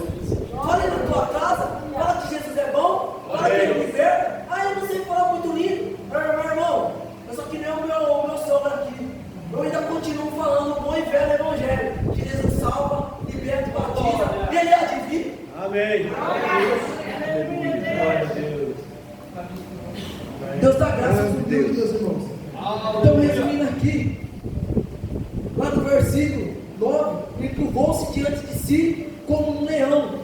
Fale na tua casa. Fala que Jesus é bom. Fala que Ele liberta. Ah, eu não sei falar muito lindo. Meu irmão, eu só que nem o meu sogro aqui. Eu ainda continuo falando o bom e velho evangelho. Que Jesus salva, liberta e batiza. E Ele há de vir. Amém. Glória a Deus. Deus dá graça por Deus, meus irmãos. Então, resumindo aqui, lá no versículo 9, ele curvou-se diante de si como um leão.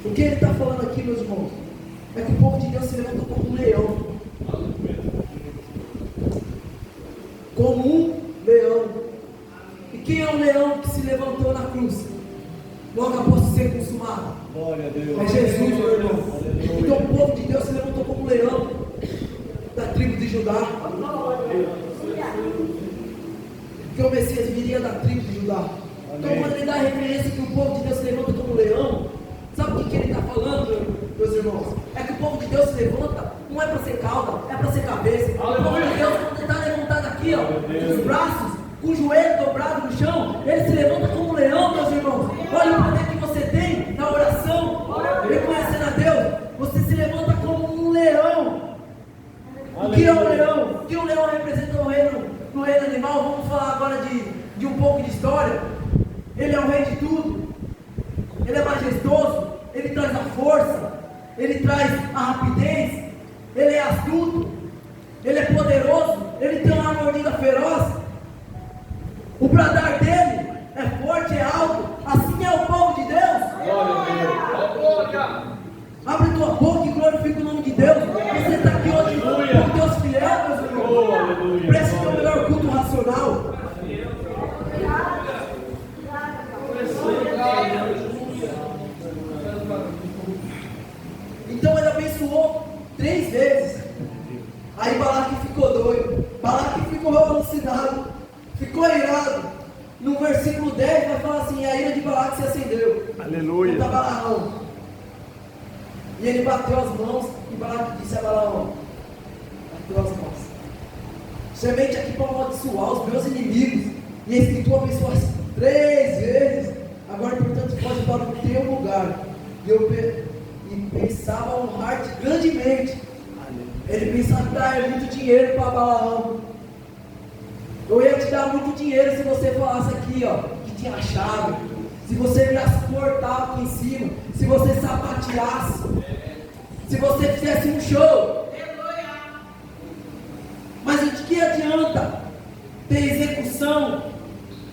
O que ele está falando aqui, meus irmãos, é que o povo de Deus se levantou como um leão. Como um leão. E quem é o leão que se levantou na cruz? Logo após ser consumado. Glória a Deus. É Jesus, meu irmão. Então o povo de Deus se levantou como um leão da tribo de Judá. Porque o Messias viria da tribo de Judá. Então quando ele dá a referência que o povo de Deus se levanta como um leão, sabe o que ele está falando, meus irmãos? É que o povo de Deus se levanta, não é para ser cauda, é para ser cabeça. O povo de Deus, quando ele está levantado aqui, ó, com os braços, com o joelho dobrado no chão, ele se levanta como um leão, meus irmãos. Olha o poder que você tem na oração, reconhecendo a Deus. Você se levanta como um leão. O que é um leão? O que um leão representa no reino animal? Vamos falar agora de um pouco de história. Ele é o rei de tudo. Ele é majestoso. Ele traz a força. Ele traz a rapidez. Ele é astuto. Ele é poderoso, ele tem uma mordida feroz, o bradar dele é forte, é alto. Assim é o povo de Deus. Glória a Deus. Glória. Abre tua boca e glorifica o nome de Deus. Você está aqui hoje com Deus fiel, meus irmãos. Preste o teu melhor culto racional. Então ele abençoou 3 vezes. Aí Balaque ficou doido, Balaque ficou alucinado, ficou irado. No versículo 10 vai falar assim: a ira de Balaque se acendeu. Aleluia. Contra Balaão. E ele bateu as mãos e Balaque disse a Balaão: bateu as mãos. Semente aqui para amaldiçoar os meus inimigos. E eis que tu abençoas 3 vezes. Agora, portanto, pode para o teu lugar. E pensava honrar-te grandemente. Ele pensava em dar muito dinheiro para Balaão. Eu ia te dar muito dinheiro se você falasse aqui, ó, que tinha chave. Se você virasse portal aqui em cima. Se você sapateasse. Se você fizesse um show. Mas de que adianta ter execução,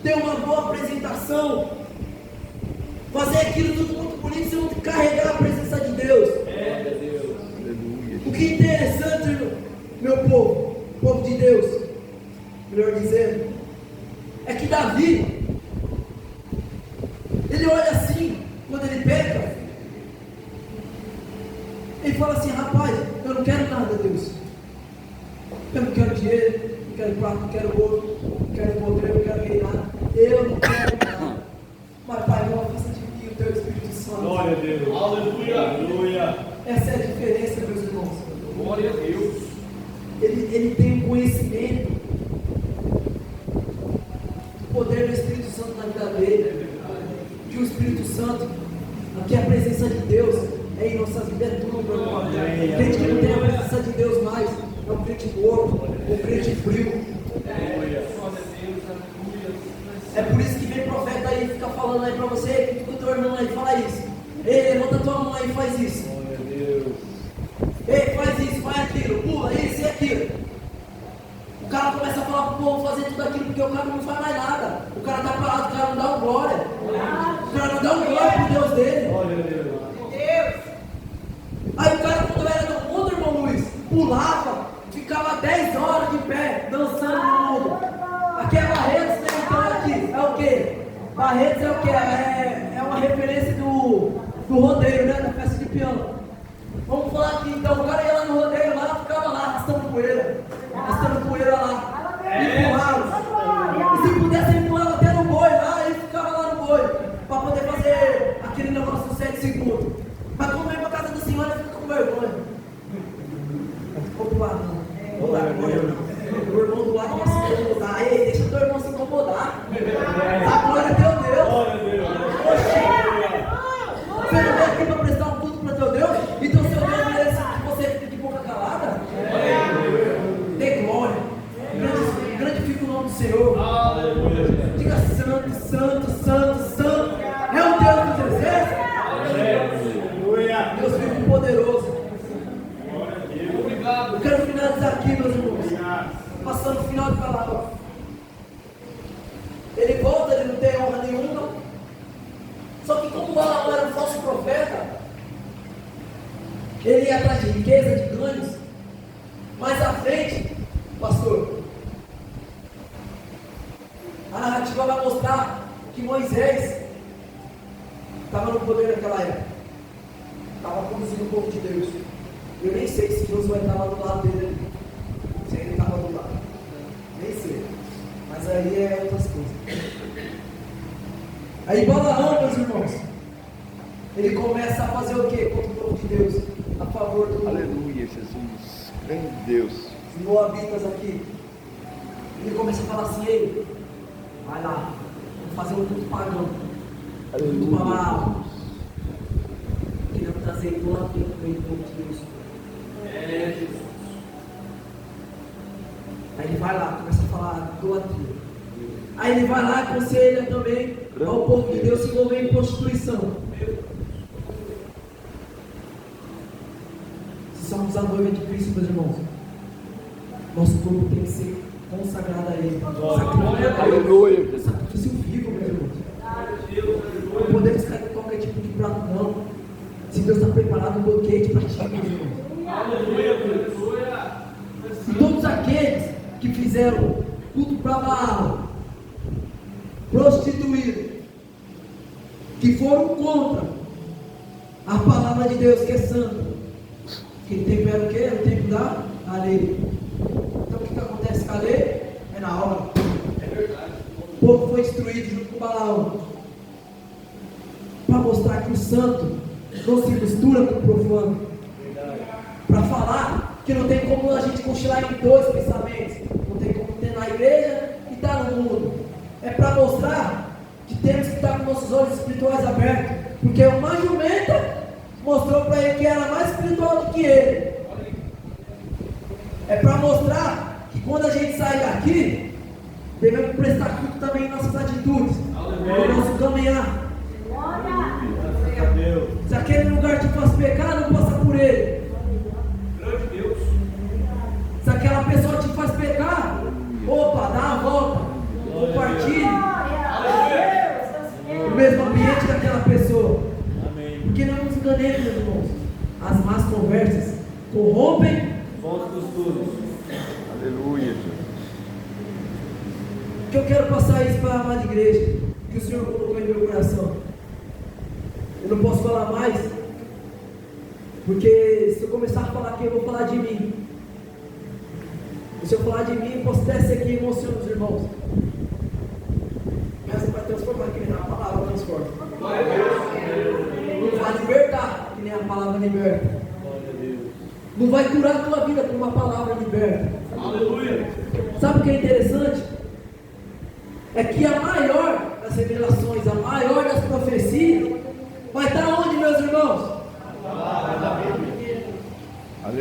ter uma boa apresentação, fazer aquilo tudo muito bonito, se não carregar a presença de Deus? O que é interessante, meu povo de Deus, melhor dizendo, é que Davi, ele olha assim, quando ele peca, ele fala assim: rapaz, eu não quero nada, Deus. Eu não quero dinheiro, não quero prato, não quero ouro, não quero poder, não quero reinar. Eu não quero nada. Mas, Pai, não afasta de mim o teu Espírito Santo. Glória a Deus. Aleluia. Aleluia. Essa é a diferença, meus irmãos. Glória a Deus. Ele tem um conhecimento do poder do Espírito Santo na vida dele. Que o Espírito Santo, aqui a presença de Deus é em nossas vidas, é tudo, meu irmão. Crente que não tem a presença de Deus mais é um crente morto, um crente frio. É por isso que vem profeta aí, fica falando aí pra você, que o teu irmão aí fala isso. Ei, levanta tua mão aí e faz isso. Ei, faz isso, faz aquilo, pula isso e aquilo. O cara começa a falar pro povo fazer tudo aquilo, porque o cara não faz mais nada. O cara tá parado, o cara não dá um glória. O cara não dá um glória pro Deus dele. Glória a Deus. Aí o cara, quando era do mundo, irmão Luiz, pulava, ficava 10 horas de pé, dançando no mundo. Aqui é Barretos, né? Então aqui, é o quê? Barretos é o quê? É uma referência do rodeio, né? Da festa de peão. Vamos falar aqui, então, o cara ia lá no rodeio, lá, ficava lá, arrastando poeira lá, empurrava. E se pudesse, ele pulava até no boi lá, ele ficava lá no boi, para poder fazer aquele negócio de 7 segundos. Mas como vem para casa do Senhor, ele fica com vergonha. Vou pular, não. Vou dar glória, não. O irmão do lado vai se incomodar. Ei, deixa o teu irmão se incomodar. A glória é teu Deus. Glória a Deus. Você não veio aqui para prestar um culto para teu Deus? Então seu Deus merece que você fique de boca calada? Dê glória. Grande o nome do Senhor. Aleluia. Diga santo, santo, santo, santo. É o Deus dos exércitos. Aleluia. Deus vivo poderoso. Obrigado. Eu quero finalizar aqui, meus irmãos. Passando o final de palavra. Ele volta, ele não tem honra nenhuma. Só que como Balaão era um falso profeta, ele ia atrás de riqueza, de ganhos. Mais à frente, pastor, a narrativa vai mostrar que Moisés estava no poder naquela época. Estava conduzindo o povo de Deus. Eu nem sei se Josué estava do lado dele ali. Se ele estava do lado. Nem sei. Mas aí é outras coisas. Aí Balaão, meus irmãos, ele começa a fazer o quê contra o povo de Deus? A favor do... Aleluia, Jesus. Grande Deus. Os moabitas aqui. Ele começa a falar assim: ei, vai lá, vamos fazer um culto pagão. Culto para Baal. Queremos trazer idolatria para o meio do povo de Deus. Aí ele vai lá, começa a falar idolatria. Aí ele vai lá e aconselha também ao povo de Deus se envolver em prostituição. Se somos a noiva de Cristo, meus irmãos, Nosso corpo tem que ser consagrado a Ele. Aleluia. Sacrifício vivo, meus irmãos. Não podemos cair em qualquer tipo de prato, não. Se Deus está preparado um banquete para ti, meus irmãos. E todos aqueles que fizeram culto para Baal, prostituíram, que foram contra a palavra de Deus, que é santa, que tempera o quê? O tempo da lei. Então o que acontece com a lei? É na hora. O povo foi destruído junto com Balaão, para mostrar que o santo não se mistura com o profano, para falar que não tem como a gente cochilar em dois pensamentos, não tem como ter na igreja e estar no mundo. É para mostrar que temos que estar com nossos olhos espirituais abertos, porque uma jumenta mostrou para ele que era mais espiritual do que ele. É para mostrar que quando a gente sai daqui, devemos prestar culto também em nossas atitudes, no nosso caminhar. Se aquele lugar te faz pecar, não passa por ele. Se aquela pessoa te faz pecar, opa, dá a volta, compartilhe o mesmo ambiente daquela pessoa. Porque não nos enganemos, meus irmãos. As más conversas corrompem bons costumes. Aleluia. Que eu quero passar isso para a amada igreja, que o Senhor colocou em meu coração. Eu não posso falar mais, porque se eu começar a falar aqui, eu vou falar de mim. E se eu falar de mim, eu posso até ser que emociona os irmãos. Mas você vai transformar, que nem a palavra transforma. Não vai libertar, que nem a palavra liberta. Não vai curar a tua vida com uma palavra liberta. Aleluia. Sabe o que é interessante? É que a maior das revelações, a maior das profecias, vai estar onde, meus irmãos?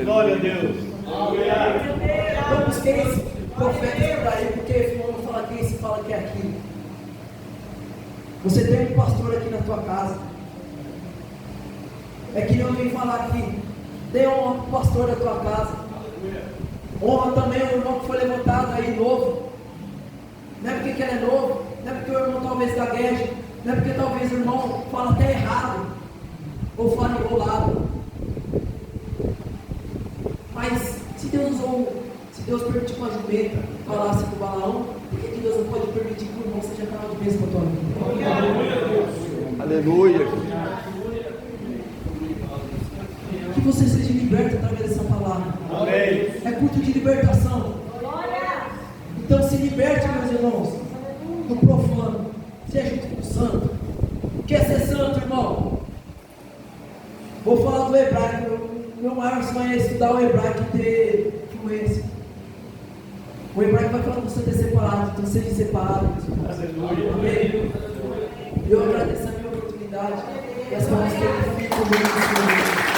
Glória a Deus. Aleluia. Não busquei esse profeta por aí, porque fulano fala aqui, esse fala que é aquilo. Você tem um pastor aqui na tua casa. É que nem eu vim falar aqui. Dê honra para o pastor da tua casa. Honra também o irmão que foi levantado aí novo. Não é porque que ele é novo, não é porque o irmão talvez gagueje, não é porque talvez o irmão fala até errado, ou fala enrolado. Mas se Deus usou, se Deus permitiu uma jumenta falasse com o Balaão, por que Deus não pode permitir que o irmão seja canal de bênção para a tua vida? Aleluia. Que você seja liberto através dessa palavra. Amém. É culto de libertação. Então se liberte, meus irmãos, do profano, seja junto com o santo. Quer ser santo, irmão? Vou falar do hebraico. Meu maior sonho é estudar o hebraico e ter fluência. O hebraico vai falar que você é separado, então seja separado. Amém? Eu agradeço a minha oportunidade e as palavras que ele ficam comigo.